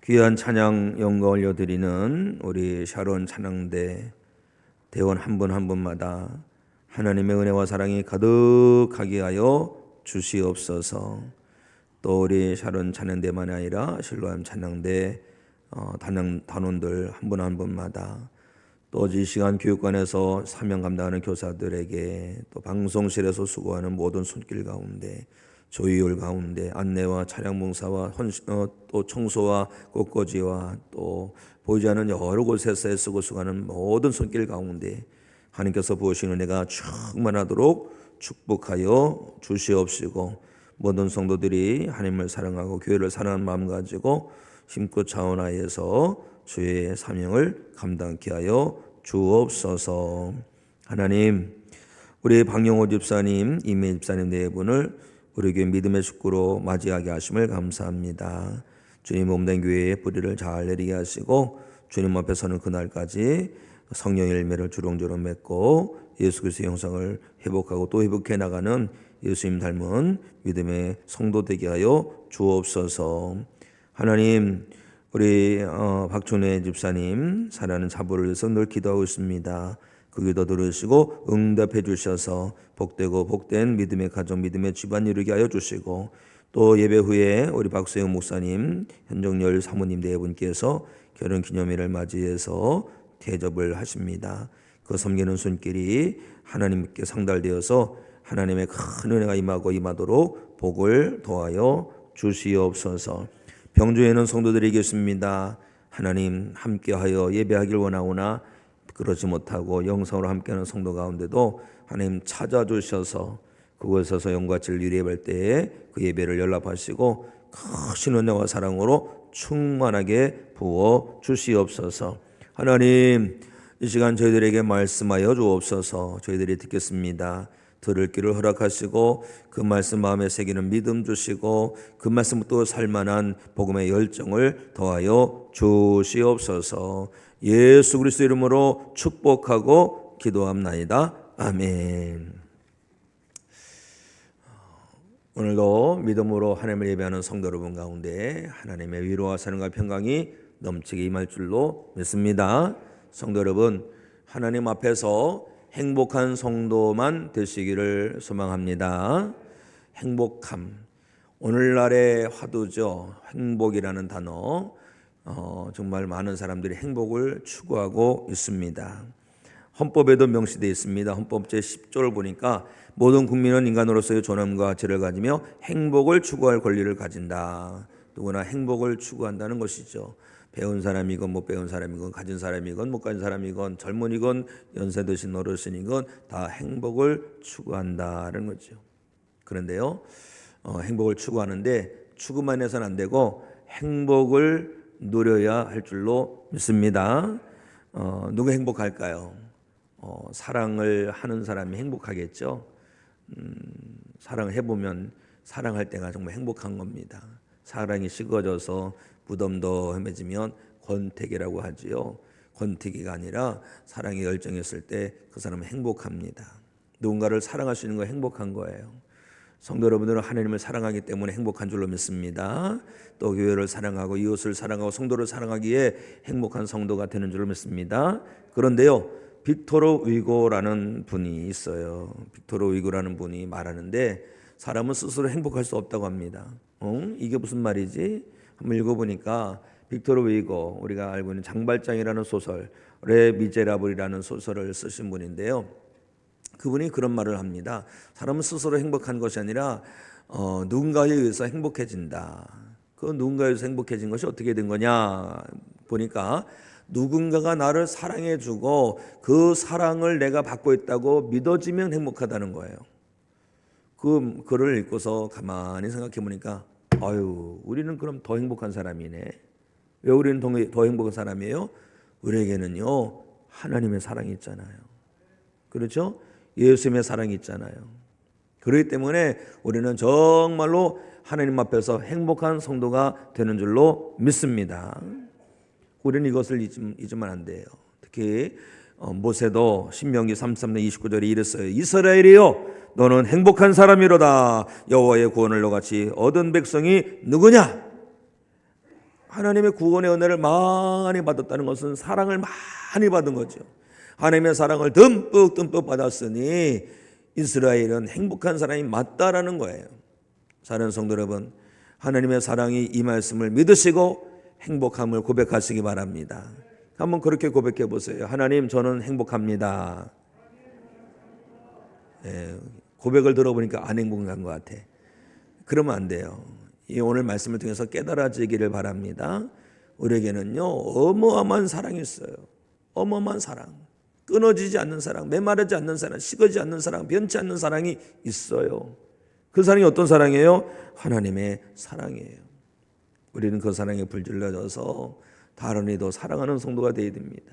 귀한 찬양 영광 올려드리는 우리 샤론 찬양대 대원 한 분 한 분마다 하나님의 은혜와 사랑이 가득하게 하여 주시옵소서. 또 우리 샤론 찬양대만이 아니라 실로암 찬양대 단원들 한 분 한 분마다 또 이 시간 교육관에서 사명 감당하는 교사들에게 또 방송실에서 수고하는 모든 손길 가운데 조율 가운데 안내와 차량 봉사와 또 청소와 꽃꽂이와 또 보이지 않는 여러 곳에서 애쓰고 수고하는 모든 손길 가운데 하나님께서 부으시는 은혜가 충만하도록 축복하여 주시옵시고, 모든 성도들이 하나님을 사랑하고 교회를 사랑하는 마음 가지고 힘껏 자원하여서 주의 사명을 감당케 하여 주옵소서. 하나님, 우리 박영호 집사님, 이매 집사님 네 분을 우리 교회 믿음의 식구로 맞이하게 하심을 감사합니다. 주님 몸된 교회에 뿌리를 잘 내리게 하시고 주님 앞에 서는 그날까지 성령의 열매를 주렁주렁 맺고 예수 그리스도의 형상을 회복하고 또 회복해 나가는 예수님 닮은 믿음의 성도 되게 하여 주옵소서. 하나님, 우리 박준혜 집사님 사랑하는 자부를 위해서 늘 기도하고 있습니다. 그 기도 들으시고 응답해 주셔서 복되고 복된 믿음의 가정, 믿음의 집안 이루게 하여 주시고, 또 예배 후에 우리 박수영 목사님, 현정열 사모님 네 분께서 결혼기념일을 맞이해서 대접을 하십니다. 그 섬기는 손길이 하나님께 상달되어서 하나님의 큰 은혜가 임하도록 복을 더하여 주시옵소서. 병주에는 성도들이 계십니다. 하나님 함께하여 예배하길 원하오나 그러지 못하고 영성으로 함께하는 성도 가운데도 하나님 찾아주셔서 그곳에서 영광을 예배할 때에 그 예배를 연락하시고 크신 은혜와 사랑으로 충만하게 부어 주시옵소서. 하나님, 이 시간 저희들에게 말씀하여 주옵소서. 저희들이 듣겠습니다. 들을 길을 허락하시고 그 말씀 마음에 새기는 믿음 주시고 그 말씀 또 살만한 복음의 열정을 더하여 주시옵소서. 예수 그리스도 이름으로 축복하고 기도합나이다. 아멘. 오늘도 믿음으로 하나님을 예배하는 성도 여러분 가운데 하나님의 위로와 사랑과 평강이 넘치게 임할 줄로 믿습니다. 성도 여러분, 하나님 앞에서 행복한 성도만 되시기를 소망합니다. 행복함, 오늘날의 화두죠. 행복이라는 단어, 정말 많은 사람들이 행복을 추구하고 있습니다. 헌법에도 명시되어 있습니다. 헌법 제10조를 보니까 모든 국민은 인간으로서의 존엄과 가치를 가지며 행복을 추구할 권리를 가진다. 누구나 행복을 추구한다는 것이죠. 배운 사람이건 못 배운 사람이건 가진 사람이건 못 가진 사람이건 젊은이건 연세 드신 어르신이건 다 행복을 추구한다는 거죠. 그런데요, 행복을 추구하는데 추구만 해서는 안 되고 행복을 누려야 할 줄로 믿습니다. 누가 행복할까요? 사랑을 하는 사람이 행복하겠죠. 사랑을 해보면 사랑할 때가 정말 행복한 겁니다. 사랑이 식어져서 무덤도 헤매지면 권태기라고 하지요. 권태기가 아니라 사랑의 열정이 있을 때 그 사람은 행복합니다. 누군가를 사랑할 수 있는 거 행복한 거예요. 성도 여러분들은 하나님을 사랑하기 때문에 행복한 줄로 믿습니다. 또 교회를 사랑하고 이웃을 사랑하고 성도를 사랑하기에 행복한 성도가 되는 줄로 믿습니다. 그런데요, 빅토르 위고라는 분이 있어요. 빅토르 위고라는 분이 말하는데 사람은 스스로 행복할 수 없다고 합니다. 이게 무슨 말이지? 한번 읽어보니까 빅토르 위고, 우리가 알고 있는 장발장이라는 소설, 레 미제라블이라는 소설을 쓰신 분인데요. 그분이 그런 말을 합니다. 사람은 스스로 행복한 것이 아니라 누군가에 의해서 행복해진다. 그 누군가에 의해서 행복해진 것이 어떻게 된 거냐 보니까 누군가가 나를 사랑해주고 그 사랑을 내가 받고 있다고 믿어지면 행복하다는 거예요. 그 글을 읽고서 가만히 생각해 보니까 아유, 우리는 그럼 더 행복한 사람이네. 왜 우리는 더 행복한 사람이에요? 우리에게는요, 하나님의 사랑이 있잖아요. 그렇죠? 예수님의 사랑이 있잖아요. 그렇기 때문에 우리는 정말로 하나님 앞에서 행복한 성도가 되는 줄로 믿습니다. 우리는 이것을 잊으면 안 돼요. 특히 모세도 신명기 33장 29절에 이랬어요. 이스라엘이여, 너는 행복한 사람이로다. 여호와의 구원을 너같이 얻은 백성이 누구냐? 하나님의 구원의 은혜를 많이 받았다는 것은 사랑을 많이 받은 거죠. 하나님의 사랑을 듬뿍 받았으니 이스라엘은 행복한 사람이 맞다라는 거예요. 사랑하는 성도 여러분, 하나님의 사랑이 이 말씀을 믿으시고 행복함을 고백하시기 바랍니다. 한번 그렇게 고백해 보세요. 하나님, 저는 행복합니다. 고백을 들어보니까 안 행복한 것 같아. 그러면 안 돼요. 이 오늘 말씀을 통해서 깨달아지기를 바랍니다. 우리에게는요, 어마어마한 사랑이 있어요. 어마어마한 사랑, 끊어지지 않는 사랑, 메마르지 않는 사랑, 식어지 않는 사랑, 변치 않는 사랑이 있어요. 그 사랑이 어떤 사랑이에요? 하나님의 사랑이에요. 우리는 그 사랑에 불질러져서 다른 이도 사랑하는 성도가 되어야 됩니다.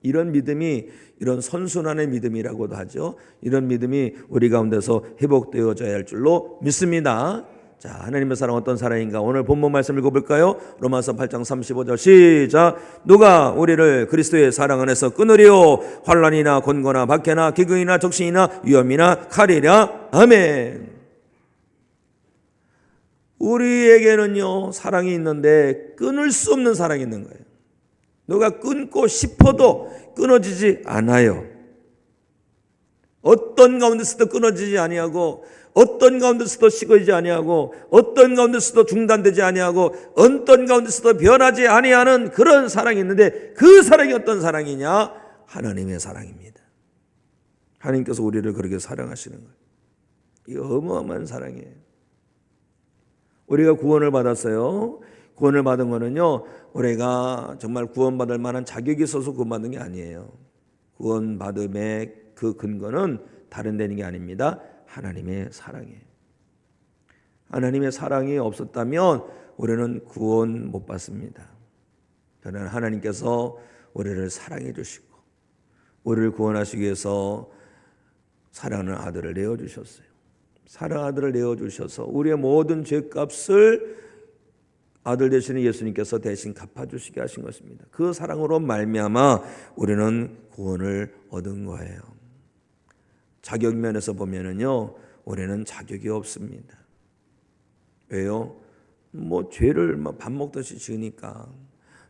이런 믿음이, 이런 선순환의 믿음이라고도 하죠. 이런 믿음이 우리 가운데서 회복되어져야 할 줄로 믿습니다. 자, 하나님의 사랑 어떤 사랑인가? 오늘 본문 말씀 읽어볼까요? 로마서 8장 35절 시작. 누가 우리를 그리스도의 사랑 안에서 끊으리요? 환난이나 곤고나 박해나 기근이나 적신이나 위험이나 칼이랴. 아멘. 우리에게는요, 사랑이 있는데 끊을 수 없는 사랑이 있는 거예요. 누가 끊고 싶어도 끊어지지 않아요. 어떤 가운데서도 끊어지지 아니하고, 어떤 가운데서도 식어지지 아니하고, 어떤 가운데서도 중단되지 아니하고, 어떤 가운데서도 변하지 아니하는 그런 사랑이 있는데, 그 사랑이 어떤 사랑이냐? 하나님의 사랑입니다. 하나님께서 우리를 그렇게 사랑하시는 거예요. 이 어마어마한 사랑이에요. 우리가 구원을 받았어요. 구원을 받은 거는요, 우리가 정말 구원받을 만한 자격이 있어서 구원받은 게 아니에요. 구원받음의 그 근거는 다른 데는 게 아닙니다. 하나님의 사랑이에요. 하나님의 사랑이 없었다면 우리는 구원 못 받습니다. 그러나 하나님께서 우리를 사랑해 주시고 우리를 구원하시기 위해서 사랑하는 아들을 내어주셨어요. 사랑하는 아들을 내어주셔서 우리의 모든 죄값을 아들 되시는 예수님께서 대신 갚아주시게 하신 것입니다. 그 사랑으로 말미암아 우리는 구원을 얻은 거예요. 자격 면에서 보면은요, 우리는 자격이 없습니다. 왜요? 죄를 밥 먹듯이 지으니까,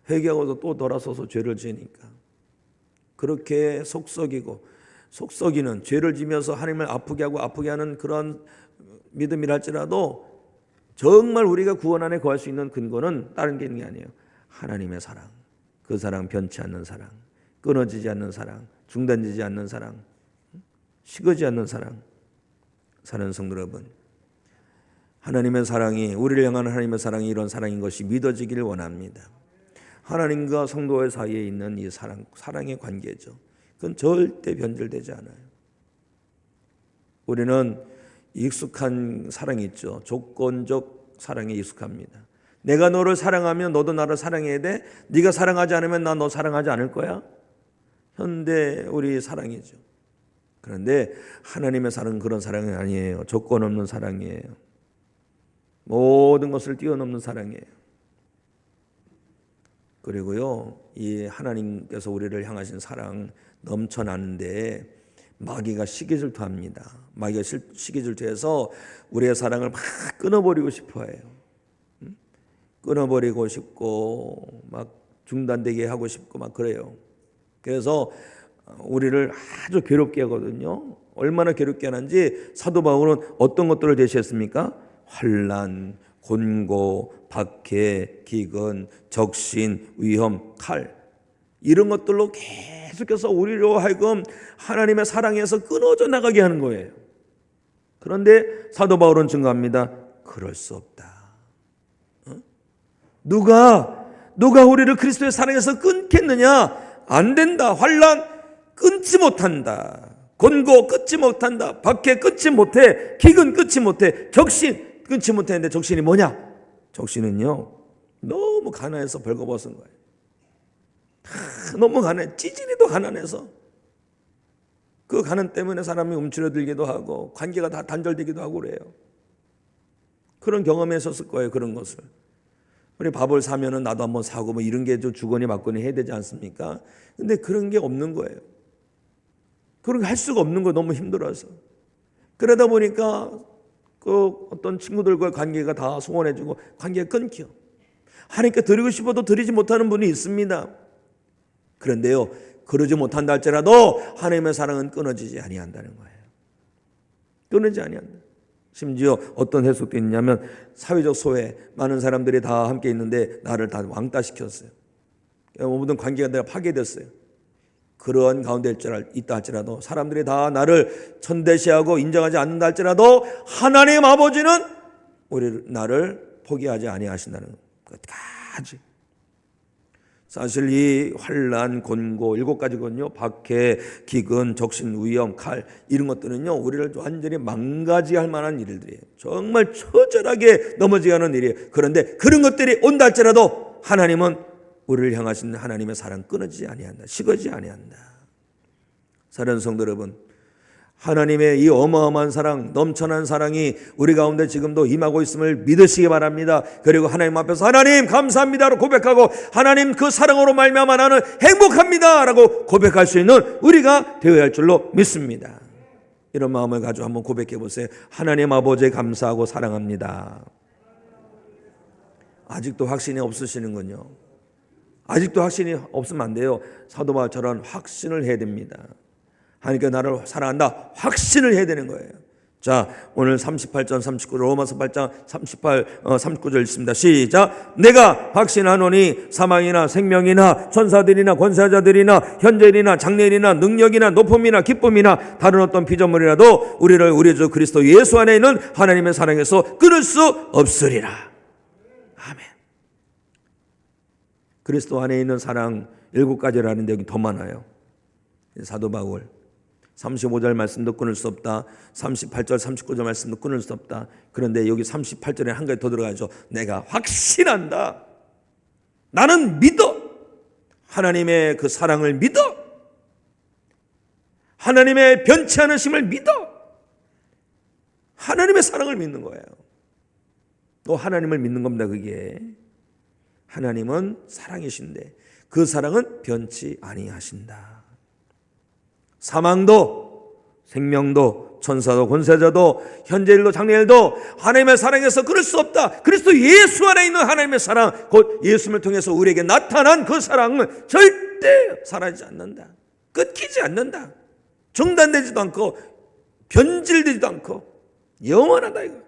회개하고도 또 돌아서서 죄를 지으니까, 그렇게 속썩이는 죄를 지면서 하나님을 아프게 하고 아프게 하는 그런 믿음이랄지라도 정말 우리가 구원 안에 거할 수 있는 근거는 다른 게 있는 게 아니에요. 하나님의 사랑, 그 사랑 변치 않는 사랑, 끊어지지 않는 사랑, 중단되지 않는 사랑, 식어지 않는 사랑. 사랑하는 성도 여러분, 하나님의 사랑이, 우리를 향한 하나님의 사랑이 이런 사랑인 것이 믿어지기를 원합니다. 하나님과 성도의 사이에 있는 이 사랑의 관계죠. 그건 절대 변질되지 않아요. 우리는 익숙한 사랑이 있죠. 조건적 사랑에 익숙합니다. 내가 너를 사랑하면 너도 나를 사랑해야 돼. 네가 사랑하지 않으면 나 너 사랑하지 않을 거야. 현대 우리 사랑이죠. 그런데 하나님의 사랑은 그런 사랑이 아니에요. 조건 없는 사랑이에요. 모든 것을 뛰어넘는 사랑이에요. 그리고요, 이 하나님께서 우리를 향하신 사랑 넘쳐나는데 마귀가 시기질투합니다. 마귀가 시기질투해서 우리의 사랑을 막 끊어버리고 싶어해요. 끊어버리고 싶고 막 중단되게 하고 싶고 막 그래요. 그래서 우리를 아주 괴롭게 하거든요. 얼마나 괴롭게 하는지 사도 바울은 어떤 것들을 제시했습니까? 환난, 곤고, 박해, 기근, 적신, 위험, 칼, 이런 것들로 계속해서 우리로 하여금 하나님의 사랑에서 끊어져 나가게 하는 거예요. 그런데 사도 바울은 증거합니다. 그럴 수 없다. 누가 우리를 그리스도의 사랑에서 끊겠느냐? 안 된다. 환난 끊지 못한다. 곤고 끊지 못한다. 박해 끊지 못해. 기근 끊지 못해. 적신 끊지 못했는데 적신이 뭐냐? 적신은요, 너무 가난해서 벌거벗은 거예요. 너무 가난해. 찌질이도 가난해서 그 가난 때문에 사람이 움츠러들기도 하고 관계가 다 단절되기도 하고 그래요. 그런 경험했었을 거예요. 그런 것을. 우리 밥을 사면은 나도 한번 사고 뭐 이런 게 좀 주거니 받거니 해야 되지 않습니까? 근데 그런 게 없는 거예요. 그런 게 할 수가 없는 거예요. 너무 힘들어서. 그러다 보니까 그 어떤 친구들과의 관계가 다 소원해지고 관계가 끊겨. 하나님께 드리고 싶어도 드리지 못하는 분이 있습니다. 그런데요, 그러지 못한다 할지라도 하나님의 사랑은 끊어지지 아니한다는 거예요. 끊어지지 아니한다. 심지어 어떤 해석도 있냐면 사회적 소외, 많은 사람들이 다 함께 있는데 나를 다 왕따시켰어요. 모든 관계가 다 파괴됐어요. 그러한 가운데 있다 할지라도, 사람들이 다 나를 천대시하고 인정하지 않는다 할지라도 하나님 아버지는 나를 포기하지 아니하신다는 끝까지. 사실 이 환난, 곤고 7가지거든요. 박해, 기근, 적신, 위험, 칼, 이런 것들은요, 우리를 완전히 망가지할 만한 일들이에요. 정말 처절하게 넘어지게 하는 일이에요. 그런데 그런 것들이 온다 할지라도 하나님은 우리를 향하신 하나님의 사랑 끊어지지 아니한다. 식어지지 아니한다. 사랑하는 성도 여러분, 하나님의 이 어마어마한 사랑, 넘쳐난 사랑이 우리 가운데 지금도 임하고 있음을 믿으시기 바랍니다. 그리고 하나님 앞에서 하나님 감사합니다라고 고백하고, 하나님 그 사랑으로 말미암아 나는 행복합니다라고 고백할 수 있는 우리가 되어야 할 줄로 믿습니다. 이런 마음을 가지고 한번 고백해 보세요. 하나님 아버지 감사하고 사랑합니다. 아직도 확신이 없으시는군요. 아직도 확신이 없으면 안 돼요. 사도 바울처럼 확신을 해야 됩니다. 하나님께 나를 사랑한다, 확신을 해야 되는 거예요. 자, 오늘 38장 39절, 로마서 8장 39절 읽습니다. 시작. 내가 확신하노니 사망이나 생명이나 천사들이나 권세자들이나 현재일이나 장래일이나 능력이나 높음이나 기쁨이나 다른 어떤 피조물이라도 우리를 우리 주 그리스도 예수 안에 있는 하나님의 사랑에서 끊을 수 없으리라. 아멘. 그리스도 안에 있는 사랑 7가지라는데 여기 더 많아요. 사도 바울 35절 말씀도 끊을 수 없다. 38절 39절 말씀도 끊을 수 없다. 그런데 여기 38절에 한 가지 더 들어가죠. 내가 확신한다. 나는 믿어. 하나님의 그 사랑을 믿어. 하나님의 변치 않으심을 믿어. 하나님의 사랑을 믿는 거예요. 또 하나님을 믿는 겁니다. 그게 하나님은 사랑이신데 그 사랑은 변치 아니하신다. 사망도 생명도 천사도 권세자도 현재일도 장래일도 하나님의 사랑에서 끊을 수 없다. 그리스도 예수 안에 있는 하나님의 사랑, 곧 예수님을 통해서 우리에게 나타난 그 사랑은 절대 사라지지 않는다. 끊기지 않는다. 중단되지도 않고 변질되지도 않고 영원하다 이거.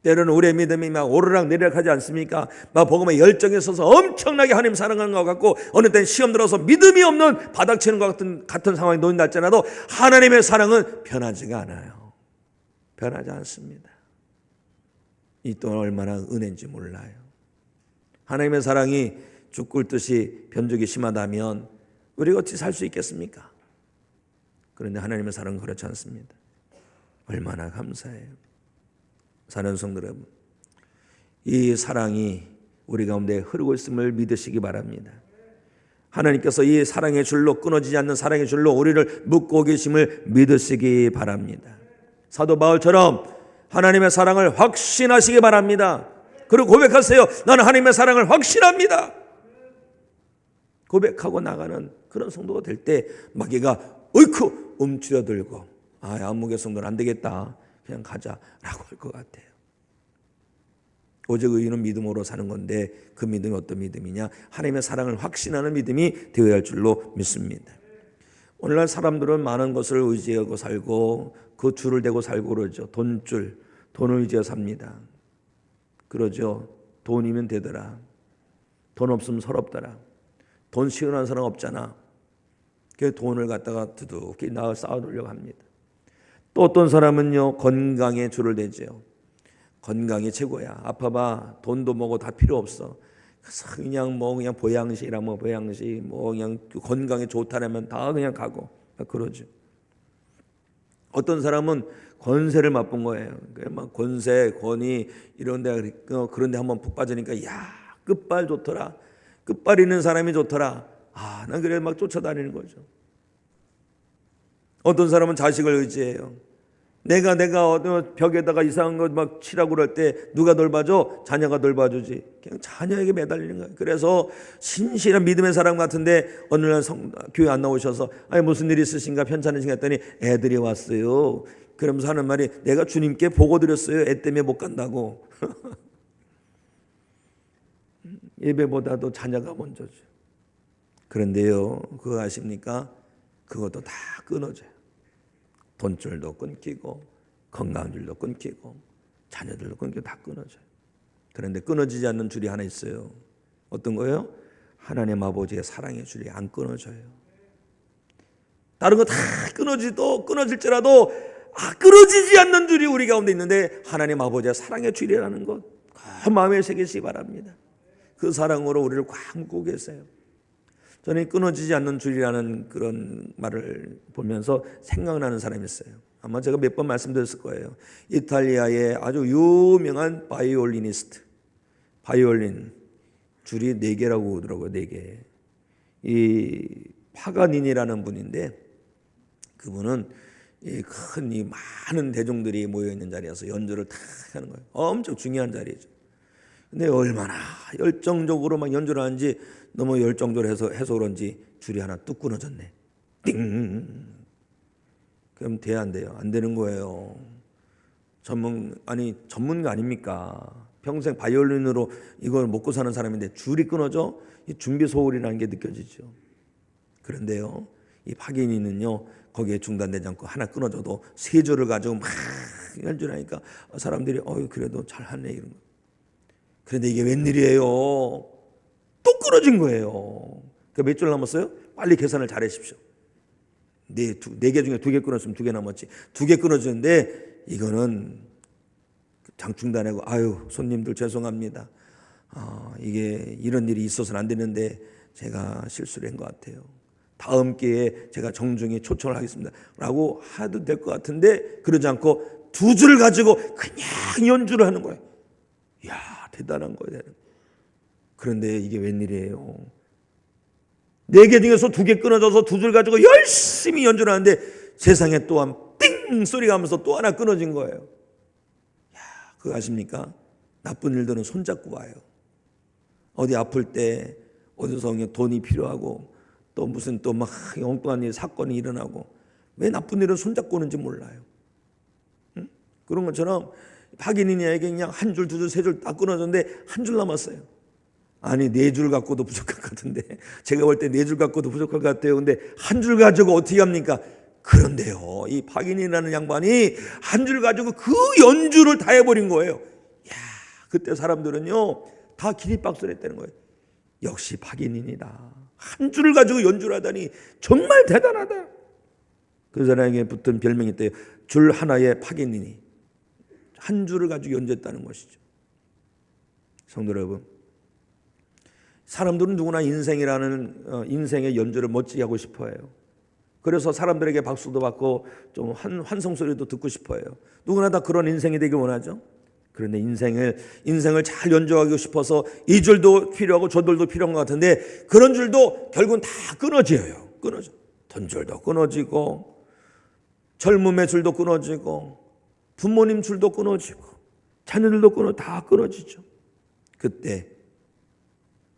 때로는 우리의 믿음이 막 오르락 내리락 하지 않습니까? 막 복음의 열정에 있어서 엄청나게 하나님 사랑하는 것 같고, 어느 때는 시험 들어서 믿음이 없는 바닥치는 것 같은 상황이 놓인다 할지라도 하나님의 사랑은 변하지가 않아요. 변하지 않습니다. 이 또한 얼마나 은혜인지 몰라요. 하나님의 사랑이 죽 끓듯이 변죽이 심하다면 우리가 어찌 살 수 있겠습니까? 그런데 하나님의 사랑은 그렇지 않습니다. 얼마나 감사해요. 사랑하는 성도 여러분, 이 사랑이 우리 가운데 흐르고 있음을 믿으시기 바랍니다. 하나님께서 이 사랑의 줄로, 끊어지지 않는 사랑의 줄로 우리를 묶고 계심을 믿으시기 바랍니다. 사도 바울처럼 하나님의 사랑을 확신하시기 바랍니다. 그리고 고백하세요. 나는 하나님의 사랑을 확신합니다. 고백하고 나가는 그런 성도가 될 때 마귀가 어이쿠 움츠려들고, 안목의 성도는 안 되겠다, 그냥 가자라고 할 것 같아요. 오직 의인은 믿음으로 사는 건데 그 믿음이 어떤 믿음이냐? 하나님의 사랑을 확신하는 믿음이 되어야 할 줄로 믿습니다. 오늘날 사람들은 많은 것을 의지하고 살고 그 줄을 대고 살고 그러죠. 돈줄, 돈을 의지해 삽니다. 그러죠. 돈이면 되더라. 돈 없으면 서럽더라. 돈 시원한 사람 없잖아. 그 돈을 갖다가 두둑히 쌓아두려고 합니다. 또 어떤 사람은요, 건강에 줄을 대죠. 건강이 최고야. 아파봐. 돈도 뭐고 다 필요 없어. 그냥 그냥 보양식이라면 보양식, 그냥 건강에 좋다라면 다 그냥 가고 그러죠. 어떤 사람은 권세를 맛본 거예요. 막 권세, 권위 이런데 그런데 한번 푹 빠지니까 야, 끝발 좋더라. 끝발 있는 사람이 좋더라. 난 그래 막 쫓아다니는 거죠. 어떤 사람은 자식을 의지해요. 내가 벽에다가 이상한 거 막 치라고 그럴 때 누가 돌봐줘? 자녀가 돌봐주지. 그냥 자녀에게 매달리는 거예요. 그래서 신실한 믿음의 사람 같은데 어느 날 교회 안 나오셔서 무슨 일 있으신가, 편찮으신가 했더니 애들이 왔어요. 그러면서 하는 말이 내가 주님께 보고 드렸어요. 애 때문에 못 간다고. 예배보다도 자녀가 먼저죠. 그런데요, 그거 아십니까? 그것도 다 끊어져요. 돈줄도 끊기고 건강줄도 끊기고 자녀들도 끊기고 다 끊어져요. 그런데 끊어지지 않는 줄이 하나 있어요. 어떤 거예요? 하나님 아버지의 사랑의 줄이 안 끊어져요. 다른 거 다 끊어질지라도 끊어지지 않는 줄이 우리 가운데 있는데 하나님 아버지의 사랑의 줄이라는 것 그 마음에 새기시기 바랍니다. 그 사랑으로 우리를 꽉 묶고 계세요. 저는 끊어지지 않는 줄이라는 그런 말을 보면서 생각나는 사람이 있어요. 아마 제가 몇 번 말씀드렸을 거예요. 이탈리아의 아주 유명한 바이올리니스트, 바이올린 줄이 4개라고 그러더라고요. 4개. 이 파가니니라는 분인데 그분은 큰 많은 대중들이 모여 있는 자리에서 연주를 다 하는 거예요. 엄청 중요한 자리죠. 근데 얼마나 열정적으로 막 연주를 하는지 너무 열정적으로 해서 그런지 줄이 하나 뚝 끊어졌네. 띵. 그럼 돼야 안 돼요? 안 되는 거예요. 전문가 아닙니까? 평생 바이올린으로 이걸 먹고 사는 사람인데 줄이 끊어져? 이 준비 소홀이라는 게 느껴지죠. 그런데요, 이 파기니는요, 거기에 중단되지 않고 하나 끊어져도 3줄을 가지고 막 연주를 하니까 사람들이 그래도 잘하네 이런 거. 그런데 이게 웬일이에요? 또 끊어진 거예요. 몇 줄 남았어요? 빨리 계산을 잘하십시오. 4개 중에 2개 끊었으면 2개 남았지. 2개 끊어졌는데 이거는 장중단하고 손님들 죄송합니다. 이게 이런 일이 있어서는 안 되는데 제가 실수를 한 것 같아요. 다음 기회에 제가 정중히 초청을 하겠습니다 라고 해도 될 것 같은데 그러지 않고 2줄을 가지고 그냥 연주를 하는 거예요. 이야, 대단한 거예요. 그런데 이게 웬일이에요? 4개 중에서 2개 끊어져서 2줄 가지고 열심히 연주를 하는데 세상에 또한 띵 소리가 하면서 또 하나 끊어진 거예요. 야, 그거 아십니까? 나쁜 일들은 손잡고 와요. 어디 아플 때 어디서 그냥 돈이 필요하고 또 무슨 또 막 엉뚱한 일 사건이 일어나고 왜 나쁜 일은 손잡고 오는지 몰라요. 응? 그런 것처럼 파기니니에게 그냥 1줄, 2줄, 3줄 다 끊어졌는데 1줄 남았어요. 아니 4줄 갖고도 부족할 것 같은데 제가 볼 때 4줄 갖고도 부족할 것 같아요. 근데 1줄 가지고 어떻게 합니까? 그런데요, 이 파기니라는 양반이 1줄 가지고 그 연주를 다 해버린 거예요. 야, 그때 사람들은요 다 기립박수를 했다는 거예요. 역시 파기니이다. 1줄을 가지고 연주를 하다니 정말 대단하다. 그 사람에게 붙은 별명이 있대요. 줄 하나에 파기니니. 1줄을 가지고 연주했다는 것이죠. 성도 여러분, 사람들은 누구나 인생의 연주를 멋지게 하고 싶어 해요. 그래서 사람들에게 박수도 받고 좀 환성소리도 듣고 싶어 해요. 누구나 다 그런 인생이 되길 원하죠. 그런데 인생을 잘 연주하고 싶어서 이 줄도 필요하고 저 줄도 필요한 것 같은데 그런 줄도 결국은 다 끊어져요. 돈줄도 끊어지고 젊음의 줄도 끊어지고 부모님 줄도 끊어지고 자녀들도 다 끊어지죠. 그때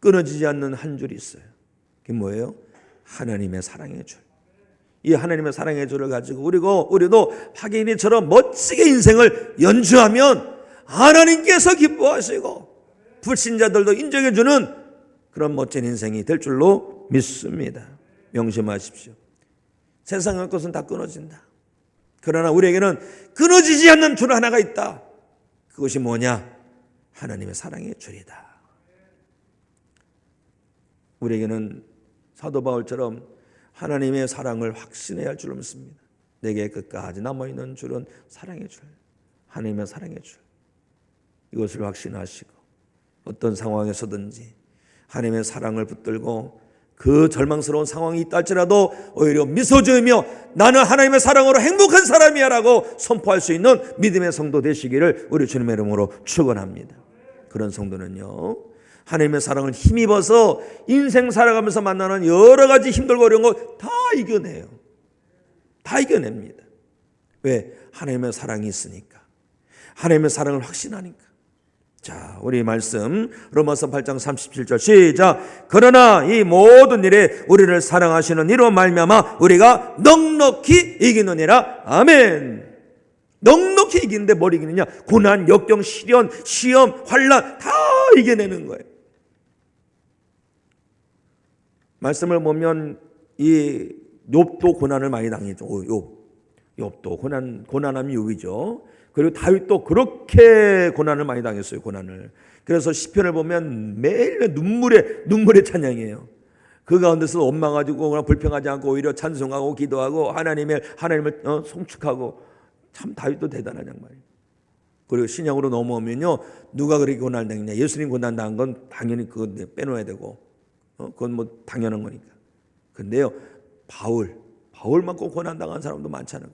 끊어지지 않는 한 줄이 있어요. 그게 뭐예요? 하나님의 사랑의 줄. 이 하나님의 사랑의 줄을 가지고 우리도 파기니처럼 멋지게 인생을 연주하면 하나님께서 기뻐하시고 불신자들도 인정해 주는 그런 멋진 인생이 될 줄로 믿습니다. 명심하십시오. 세상의 것은 다 끊어진다. 그러나 우리에게는 끊어지지 않는 줄 하나가 있다. 그것이 뭐냐? 하나님의 사랑의 줄이다. 우리에게는 사도 바울처럼 하나님의 사랑을 확신해야 할 줄을 믿습니다. 내게 끝까지 남아있는 줄은 사랑의 줄, 하나님의 사랑의 줄. 이것을 확신하시고 어떤 상황에서든지 하나님의 사랑을 붙들고 그 절망스러운 상황이 있다 할지라도 오히려 미소 지으며 나는 하나님의 사랑으로 행복한 사람이야 라고 선포할 수 있는 믿음의 성도 되시기를 우리 주님의 이름으로 축원합니다. 그런 성도는요, 하나님의 사랑을 힘입어서 인생 살아가면서 만나는 여러 가지 힘들고 어려운 거 다 이겨내요. 다 이겨냅니다. 왜? 하나님의 사랑이 있으니까. 하나님의 사랑을 확신하니까. 자, 우리 말씀 로마서 8장 37절 시작. 그러나 이 모든 일에 우리를 사랑하시는 이로 말미암아 우리가 넉넉히 이기느니라. 아멘. 넉넉히 이기는데 뭘 이기느냐? 고난, 역경, 시련, 시험, 환난 다 이겨내는 거예요. 말씀을 보면 이 욥도 고난을 많이 당했죠. 욥도 고난함이 욥이죠. 그리고 다윗도 그렇게 고난을 많이 당했어요. 고난을. 그래서 시편을 보면 매일 눈물의 찬양이에요. 그 가운데서 원망하고 그냥 불평하지 않고 오히려 찬송하고 기도하고 하나님을 송축하고, 참 다윗도 대단한 양반이에요. 그리고 신약으로 넘어오면요, 누가 그렇게 고난 당했냐? 예수님 고난 당한 건 당연히 그거 빼놓아야 되고, 그건 뭐 당연한 거니까. 근데요, 바울만큼 고난 당한 사람도 많잖아요.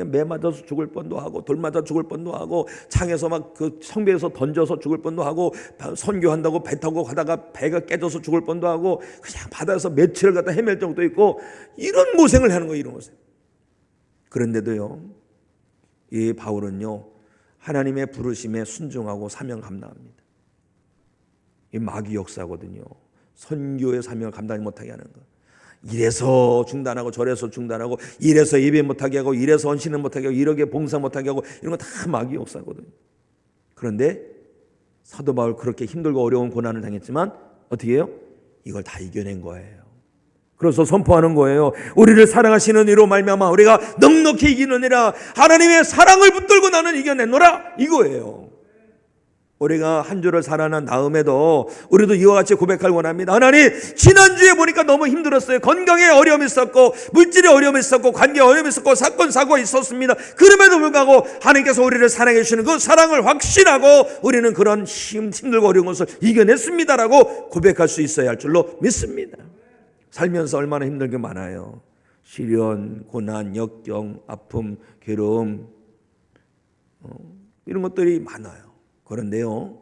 매 맞아서 죽을 뻔도 하고, 돌 맞아 죽을 뻔도 하고, 창에서 막 그 성벽에서 던져서 죽을 뻔도 하고, 선교한다고 배 타고 가다가 배가 깨져서 죽을 뻔도 하고, 그냥 바다에서 며칠을 갖다 헤맬 적도 있고, 이런 고생을 하는 거예요. 이런 고생. 그런데도요, 이 바울은요, 하나님의 부르심에 순종하고 사명 감당합니다. 이 마귀 역사거든요. 선교의 사명을 감당하지 못하게 하는 거. 이래서 중단하고 저래서 중단하고, 이래서 예배 못하게 하고, 이래서 헌신을 못하게 하고, 이렇게 봉사 못하게 하고, 이런 거 다 마귀 역사거든요. 그런데 사도 바울 그렇게 힘들고 어려운 고난을 당했지만 어떻게 해요? 이걸 다 이겨낸 거예요. 그래서 선포하는 거예요. 우리를 사랑하시는 이로 말미암아 우리가 넉넉히 이기느니라. 하나님의 사랑을 붙들고 나는 이겨냈노라, 이거예요. 우리가 한 주를 살아난 다음에도 우리도 이와 같이 고백할 원합니다. 하나님, 지난주에 보니까 너무 힘들었어요. 건강에 어려움이 있었고, 물질에 어려움이 있었고, 관계에 어려움이 있었고, 사건 사고가 있었습니다. 그럼에도 불구하고 하나님께서 우리를 사랑해 주시는 그 사랑을 확신하고 우리는 그런 힘들고 어려운 것을 이겨냈습니다라고 고백할 수 있어야 할 줄로 믿습니다. 살면서 얼마나 힘든 게 많아요. 시련, 고난, 역경, 아픔, 괴로움, 이런 것들이 많아요. 그런데요,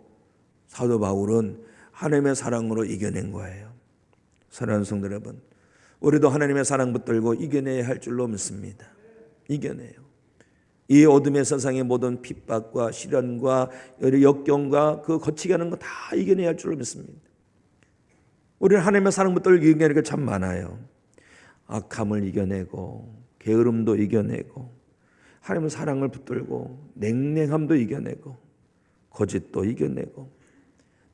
사도 바울은 하나님의 사랑으로 이겨낸 거예요. 사랑하는 성도 여러분, 우리도 하나님의 사랑 붙들고 이겨내야 할 줄로 믿습니다. 이겨내요. 이 어둠의 세상의 모든 핍박과 시련과 역경과 그 거치게 하는 거 다 이겨내야 할 줄로 믿습니다. 우리는 하나님의 사랑 붙들고 이겨내는 게 참 많아요. 악함을 이겨내고, 게으름도 이겨내고, 하나님의 사랑을 붙들고, 냉랭함도 이겨내고, 거짓도 이겨내고,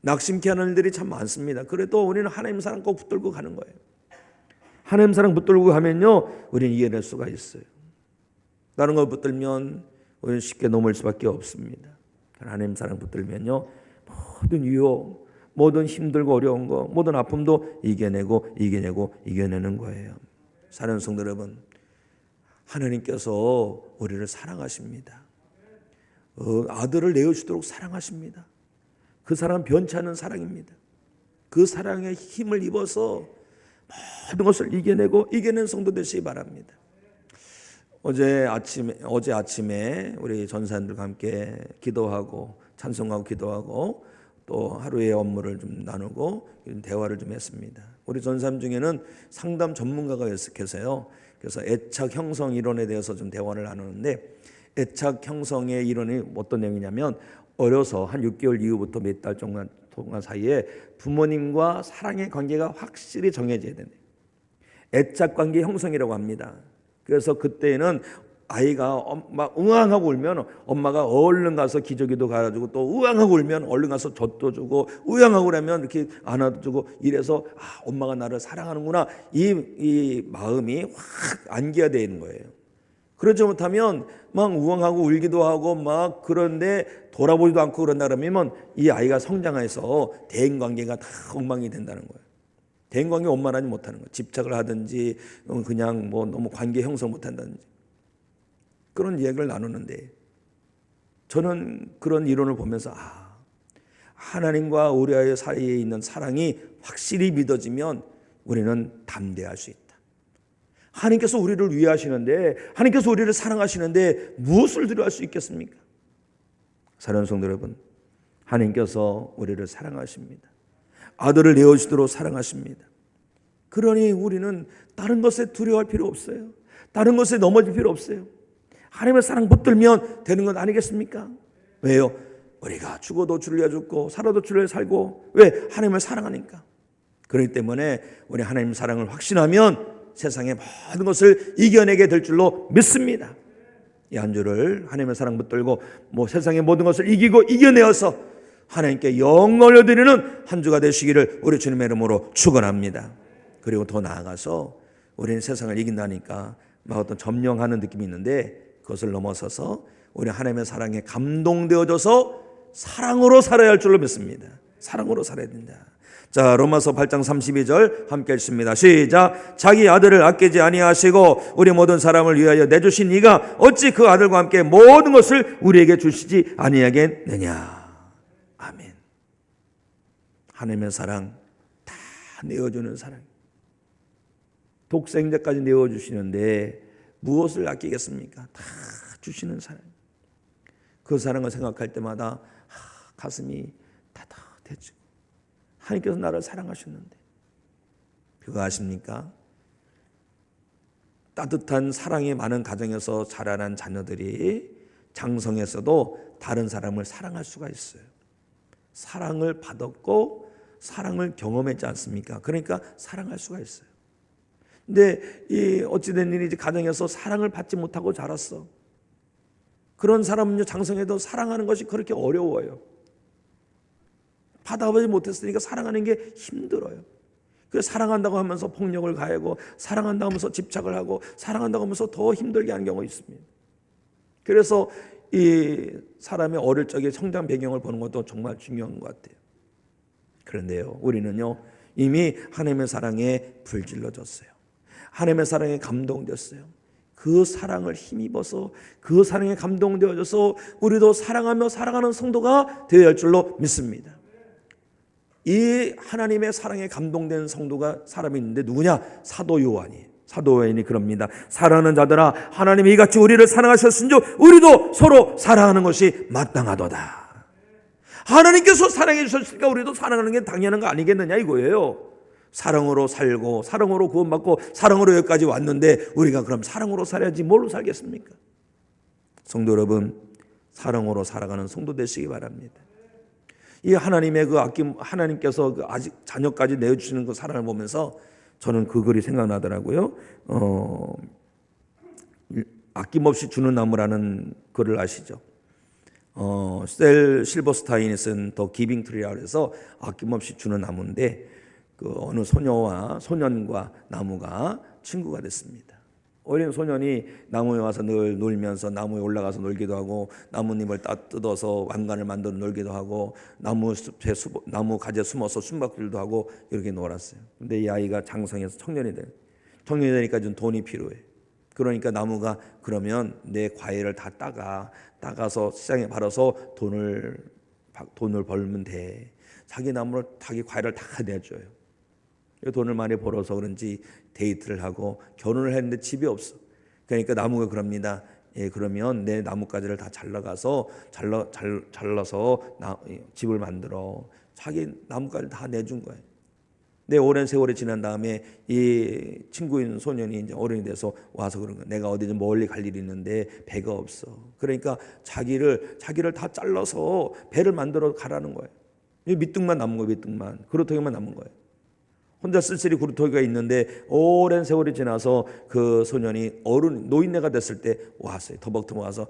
낙심케 하는 일들이 참 많습니다. 그래도 우리는 하나님 사랑 꼭 붙들고 가는 거예요. 하나님 사랑 붙들고 가면요, 우리는 이겨낼 수가 있어요. 다른 걸 붙들면 우리는 쉽게 넘을 수밖에 없습니다. 하나님 사랑 붙들면요, 모든 유혹, 모든 힘들고 어려운 거, 모든 아픔도 이겨내는 거예요. 사랑하는 성도 여러분, 하나님께서 우리를 사랑하십니다. 아들을 내어주도록 사랑하십니다. 그 사랑은 변치 않은 사랑입니다. 그 사랑에 힘을 입어서 모든 것을 이겨낸 성도 되시기 바랍니다. 어제 아침에 우리 전사님들과 함께 기도하고 찬송하고 기도하고 또 하루의 업무를 좀 나누고 대화를 좀 했습니다. 우리 전사님 중에는 상담 전문가가 계세요. 그래서 애착 형성 이론에 대해서 좀 대화를 나누는데, 애착 형성의 이론이 어떤 내용이냐면, 어려서 한 6개월 이후부터 몇 달 동안 사이에 부모님과 사랑의 관계가 확실히 정해져야 된대요. 애착 관계 형성이라고 합니다. 그래서 그때는 아이가 막 우왕하고 울면 엄마가 얼른 가서 기저귀도 갈아주고, 또 우왕하고 울면 얼른 가서 젖도 주고, 우왕하고 그러면 이렇게 안아주고, 이래서 엄마가 나를 사랑하는구나, 이 마음이 확 안겨야 되는 거예요. 그러지 못하면 막 우왕하고 울기도 하고 막, 그런데 돌아보지도 않고 그런다 그러면 이 아이가 성장해서 대인관계가 다 엉망이 된다는 거예요. 대인관계 원만하지 못하는 거예요. 집착을 하든지 그냥 뭐 너무 관계 형성 못한다든지 그런 이야기를 나누는데, 저는 그런 이론을 보면서 하나님과 우리 아이 사이에 있는 사랑이 확실히 믿어지면 우리는 담대할 수 있다. 하나님께서 우리를 위하시는데, 하나님께서 우리를 사랑하시는데 무엇을 두려워할 수 있겠습니까? 사랑하는 성도 여러분, 하나님께서 우리를 사랑하십니다. 아들을 내어주도록 사랑하십니다. 그러니 우리는 다른 것에 두려워할 필요 없어요. 다른 것에 넘어질 필요 없어요. 하나님의 사랑 붙들면 되는 건 아니겠습니까? 왜요? 우리가 죽어도 주를 위해 죽고 살아도 주를 위해 살고, 왜? 하나님을 사랑하니까. 그렇기 때문에 우리 하나님 사랑을 확신하면 세상의 모든 것을 이겨내게 될 줄로 믿습니다. 이 한 주를 하나님의 사랑 붙들고 세상의 모든 것을 이기고 이겨내어서 하나님께 영광 올려드리는 한 주가 되시기를 우리 주님의 이름으로 축원합니다. 그리고 더 나아가서 우리는 세상을 이긴다니까 막 어떤 점령하는 느낌이 있는데 그것을 넘어서서 우리 하나님의 사랑에 감동되어져서 사랑으로 살아야 할 줄로 믿습니다. 사랑으로 살아야 된다. 자, 로마서 8장 32절 함께 읽습니다. 시작. 자기 아들을 아끼지 아니하시고 우리 모든 사람을 위하여 내주신 이가 어찌 그 아들과 함께 모든 것을 우리에게 주시지 아니하겠느냐. 아멘. 하나님의 사랑 다 내어주는 사랑. 독생자까지 내어주시는데 무엇을 아끼겠습니까? 다 주시는 사랑. 그 사랑을 생각할 때마다 가슴이 따뜻해지고 하나님께서 나를 사랑하셨는데 그거 아십니까? 따뜻한 사랑이 많은 가정에서 자라난 자녀들이 장성에서도 다른 사람을 사랑할 수가 있어요. 사랑을 받았고 사랑을 경험했지 않습니까? 그러니까 사랑할 수가 있어요. 근데 이 어찌된 일이지 가정에서 사랑을 받지 못하고 자랐어. 그런 사람은요 장성에도 사랑하는 것이 그렇게 어려워요. 받아보지 못했으니까 사랑하는 게 힘들어요. 그래서 사랑한다고 하면서 폭력을 가하고 사랑한다고 하면서 집착을 하고 사랑한다고 하면서 더 힘들게 하는 경우가 있습니다. 그래서 이 사람의 어릴 적에 성장 배경을 보는 것도 정말 중요한 것 같아요. 그런데요 우리는요 이미 하나님의 사랑에 불질러졌어요. 하나님의 사랑에 감동됐어요. 그 사랑을 힘입어서 그 사랑에 감동되어져서 우리도 사랑하며 살아가는 성도가 되어야 할 줄로 믿습니다. 이 하나님의 사랑에 감동된 성도가 사람이 있는데 누구냐? 사도 요한이에요. 사도 요한이 그럽니다. 사랑하는 자들아 하나님이 이같이 우리를 사랑하셨은즉 우리도 서로 사랑하는 것이 마땅하도다. 하나님께서 사랑해 주셨으니까 우리도 사랑하는 게 당연한 거 아니겠느냐 이거예요. 사랑으로 살고 사랑으로 구원받고 사랑으로 여기까지 왔는데 우리가 그럼 사랑으로 살아야지 뭘로 살겠습니까? 성도 여러분 사랑으로 살아가는 성도 되시기 바랍니다. 이 하나님의 그 아낌, 하나님께서 그 아직 자녀까지 내어주시는 그 사랑을 보면서 저는 그 글이 생각나더라고요. 아낌없이 주는 나무라는 글을 아시죠? 셀 실버스타인이 쓴 더 기빙 트리라고 해서 아낌없이 주는 나무인데 그 어느 소년과 나무가 친구가 됐습니다. 어린 소년이 나무에 와서 늘 놀면서 나무에 올라가서 놀기도 하고 나뭇잎을 뜯어서 왕관을 만들어 놀기도 하고 나무 가지에 숨어서 숨바꼭질도 하고 이렇게 놀았어요. 근데 이 아이가 장성해서 청년이 되니까 좀 돈이 필요해. 그러니까 나무가 그러면 내 과일을 다 따가서 시장에 팔아서 돈을 벌면 돼. 자기 과일을 다 내줘요. 돈을 많이 벌어서 그런지 데이트를 하고 결혼을 했는데 집이 없어. 그러니까 나무가 그럽니다. 예, 그러면 내 나뭇가지를 다 잘라서 집을 만들어. 자기 나뭇가지를 다 내준 거예요. 내 오랜 세월이 지난 다음에 이 친구인 소년이 이제 어른이 돼서 와서 그런 거야. 내가 어디 좀 멀리 갈 일이 있는데 배가 없어. 그러니까 자기를 다 잘라서 배를 만들어 가라는 거예요. 밑둥만 남은 거예요. 밑둥만. 그루터기만 남은 거예요. 혼자 쓸쓸히 구루터기가 있는데 오랜 세월이 지나서 그 소년이 노인네가 됐을 때 왔어요. 터벅터벅 와서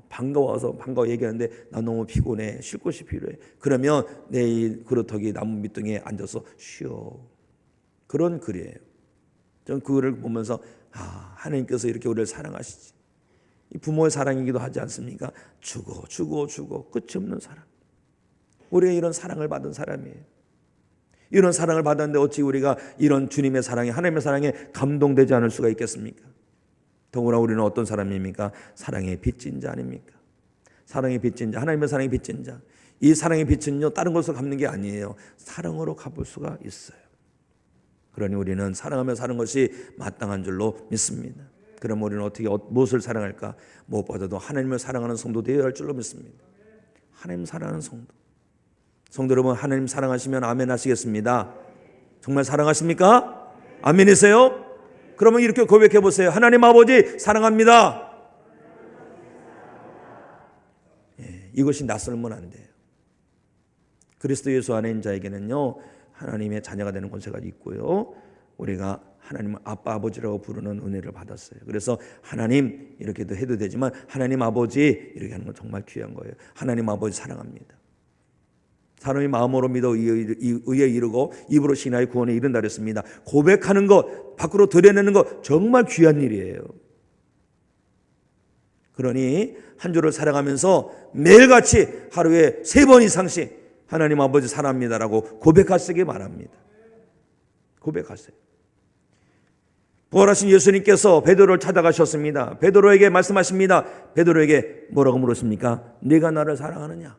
반가워 얘기하는데 나 너무 피곤해. 쉴 곳이 필요해. 그러면 내 이 구루터기 나무 밑둥에 앉아서 쉬어. 그런 글이에요. 저는 그 글을 보면서 하나님께서 이렇게 우리를 사랑하시지. 이 부모의 사랑이기도 하지 않습니까? 주고 끝이 없는 사랑. 우리가 이런 사랑을 받은 사람이에요. 이런 사랑을 받았는데 어찌 우리가 이런 주님의 사랑에 하나님의 사랑에 감동되지 않을 수가 있겠습니까? 더구나 우리는 어떤 사람입니까? 사랑의 빚진 자 아닙니까? 사랑의 빚진 자, 하나님의 사랑의 빚진 자. 이 사랑의 빚은요 다른 것으로 갚는 게 아니에요. 사랑으로 갚을 수가 있어요. 그러니 우리는 사랑하며 사는 것이 마땅한 줄로 믿습니다. 그럼 우리는 무엇을 사랑할까? 무엇보다도 하나님을 사랑하는 성도 되어야 할 줄로 믿습니다. 하나님 사랑하는 성도. 성도 여러분 하나님 사랑하시면 아멘 하시겠습니다. 정말 사랑하십니까? 아멘이세요? 그러면 이렇게 고백해 보세요. 하나님 아버지 사랑합니다. 이것이 낯설면 안 돼요. 그리스도 예수 안에 있는 자에게는요 하나님의 자녀가 되는 권세가 있고요 우리가 하나님 아빠 아버지라고 부르는 은혜를 받았어요. 그래서 하나님 이렇게도 해도 되지만 하나님 아버지 이렇게 하는 건 정말 귀한 거예요. 하나님 아버지 사랑합니다. 사람이 마음으로 믿어 의에 이르고 입으로 신하여 구원에 이른다 그랬습니다. 고백하는 것, 밖으로 드러내는 것 정말 귀한 일이에요. 그러니 한 주를 살아가면서 매일같이 하루에 3번 이상씩 하나님 아버지 사랑합니다라고 고백하시기 바랍니다. 고백하세요. 부활하신 예수님께서 베드로를 찾아가셨습니다. 베드로에게 말씀하십니다. 베드로에게 뭐라고 물으십니까? 네가 나를 사랑하느냐?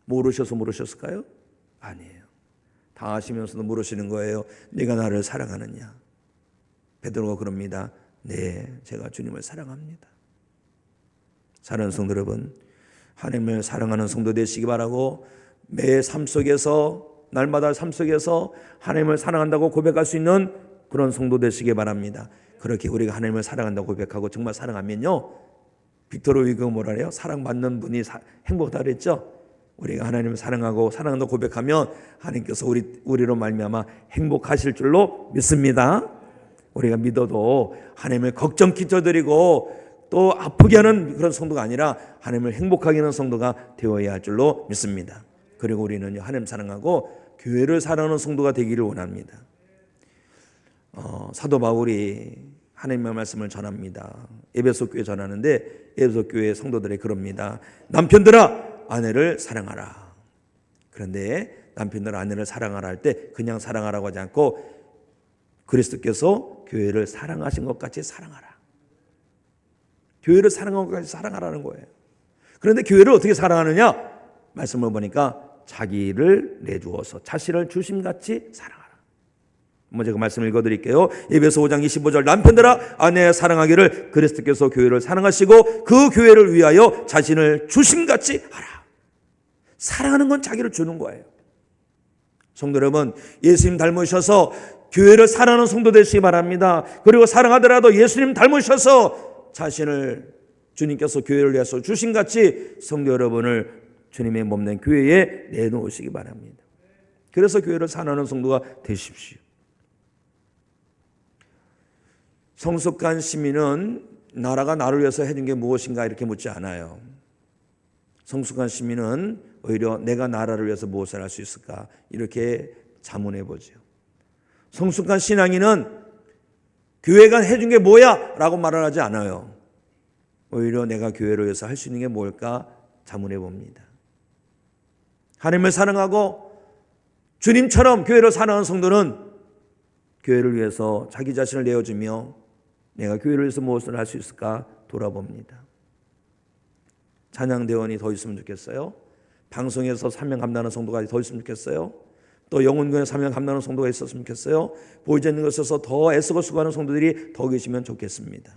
모르셔서 물으셨을까요? 아니에요. 다 아시면서도 물으시는 거예요. 네가 나를 사랑하느냐? 베드로가 그럽니다. 네, 제가 주님을 사랑합니다. 사랑하는 성도 여러분, 하나님을 사랑하는 성도 되시기 바라고 매 삶 속에서 날마다 삶 속에서 하나님을 사랑한다고 고백할 수 있는 그런 성도 되시기 바랍니다. 그렇게 우리가 하나님을 사랑한다고 고백하고 정말 사랑하면요, 빅토르 위그가 뭐라 그래요? 사랑받는 분이 행복하다 그랬죠? 우리가 하나님을 사랑하고 사랑한다고 고백하면 하나님께서 우리로 말미암아 행복하실 줄로 믿습니다. 우리가 믿어도 하나님을 걱정 끼쳐드리고 또 아프게 하는 그런 성도가 아니라 하나님을 행복하게 하는 성도가 되어야 할 줄로 믿습니다. 그리고 우리는 하나님 사랑하고 교회를 사랑하는 성도가 되기를 원합니다. 사도 바울이 하나님의 말씀을 전합니다. 에베소 교회 전하는데 에베소 교회 성도들이 그럽니다. 남편들아 아내를 사랑하라. 그런데 남편들 아내를 사랑하라 할 때 그냥 사랑하라고 하지 않고 그리스도께서 교회를 사랑하신 것 같이 사랑하라. 교회를 사랑한 것 같이 사랑하라는 거예요. 그런데 교회를 어떻게 사랑하느냐? 말씀을 보니까 자기를 내주어서 자신을 주심같이 사랑하라. 한번 제가 말씀을 읽어드릴게요. 에베소 5장 25절 남편들아 아내 사랑하기를 그리스도께서 교회를 사랑하시고 그 교회를 위하여 자신을 주심같이 하라. 사랑하는 건 자기를 주는 거예요. 성도 여러분, 예수님 닮으셔서 교회를 사랑하는 성도 되시기 바랍니다. 그리고 사랑하더라도 예수님 닮으셔서 자신을 주님께서 교회를 위해서 주심같이 성도 여러분을 주님의 몸된 교회에 내놓으시기 바랍니다. 그래서 교회를 사랑하는 성도가 되십시오. 성숙한 시민은 나라가 나를 위해서 해준 게 무엇인가 이렇게 묻지 않아요. 성숙한 시민은 오히려 내가 나라를 위해서 무엇을 할 수 있을까 이렇게 자문해 보죠. 성숙한 신앙인은 교회가 해준 게 뭐야? 라고 말을 하지 않아요. 오히려 내가 교회를 위해서 할 수 있는 게 뭘까 자문해 봅니다. 하나님을 사랑하고 주님처럼 교회를 사랑하는 성도는 교회를 위해서 자기 자신을 내어주며 내가 교회를 위해서 무엇을 할 수 있을까 돌아봅니다. 찬양대원이 더 있으면 좋겠어요. 방송에서 사명 감당하는 성도가 더 있으면 좋겠어요. 또 영혼교회 사명 감당하는 성도가 있었으면 좋겠어요. 보이지 않는 것에서 더 애쓰고 수고하는 성도들이 더 계시면 좋겠습니다.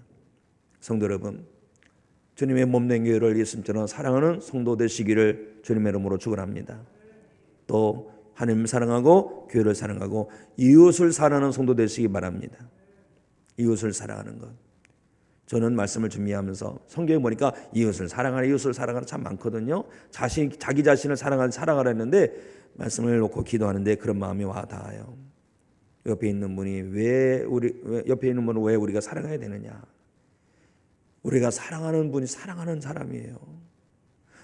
성도 여러분, 주님의 몸된 교회를 예수님처럼 사랑하는 성도 되시기를 주님의 이름으로 축원합니다. 또 하나님을 사랑하고 교회를 사랑하고 이웃을 사랑하는 성도 되시기 바랍니다. 이웃을 사랑하는 것. 저는 말씀을 준비하면서 성경에 보니까 이웃을 사랑하는 참 많거든요. 자기 자신을 사랑하라 했는데 말씀을 놓고 기도하는데 그런 마음이 와 닿아요. 옆에 있는 분이 왜 우리가 사랑해야 되느냐? 우리가 사랑하는 분이 사랑하는 사람이에요.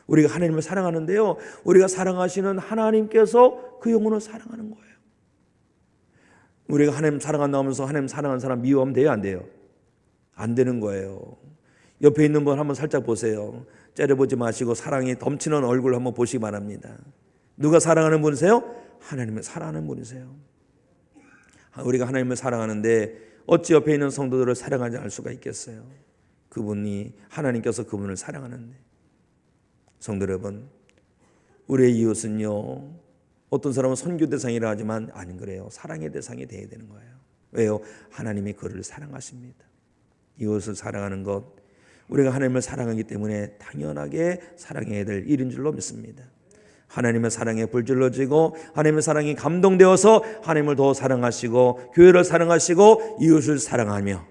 우리가 하나님을 사랑하는데요, 우리가 사랑하시는 하나님께서 그 영혼을 사랑하는 거예요. 우리가 하나님 사랑한다 하면서 하나님 사랑하는 사람 미워하면 돼요, 안 돼요? 안 되는 거예요. 옆에 있는 분 한번 살짝 보세요. 째려보지 마시고 사랑이 넘치는 얼굴 한번 보시기 바랍니다. 누가 사랑하는 분이세요? 하나님을 사랑하는 분이세요. 우리가 하나님을 사랑하는데 어찌 옆에 있는 성도들을 사랑하지 않을 수가 있겠어요? 그분이 하나님께서 그분을 사랑하는데. 성도 여러분, 우리의 이웃은요, 어떤 사람은 선교 대상이라 하지만 아닌 그래요. 사랑의 대상이 되어야 되는 거예요. 왜요? 하나님이 그를 사랑하십니다. 이웃을 사랑하는 것, 우리가 하나님을 사랑하기 때문에 당연하게 사랑해야 될 일인 줄로 믿습니다. 하나님의 사랑에 불질러지고 하나님의 사랑이 감동되어서 하나님을 더 사랑하시고 교회를 사랑하시고 이웃을 사랑하며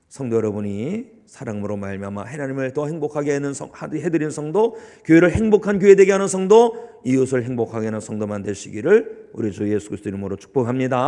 성도 여러분이 사랑으로 말미암아 하나님을 더 행복하게 해드리는 성도, 교회를 행복한 교회 되게 하는 성도, 이웃을 행복하게 하는 성도만 되시기를 우리 주 예수 그리스도 이름으로 축복합니다.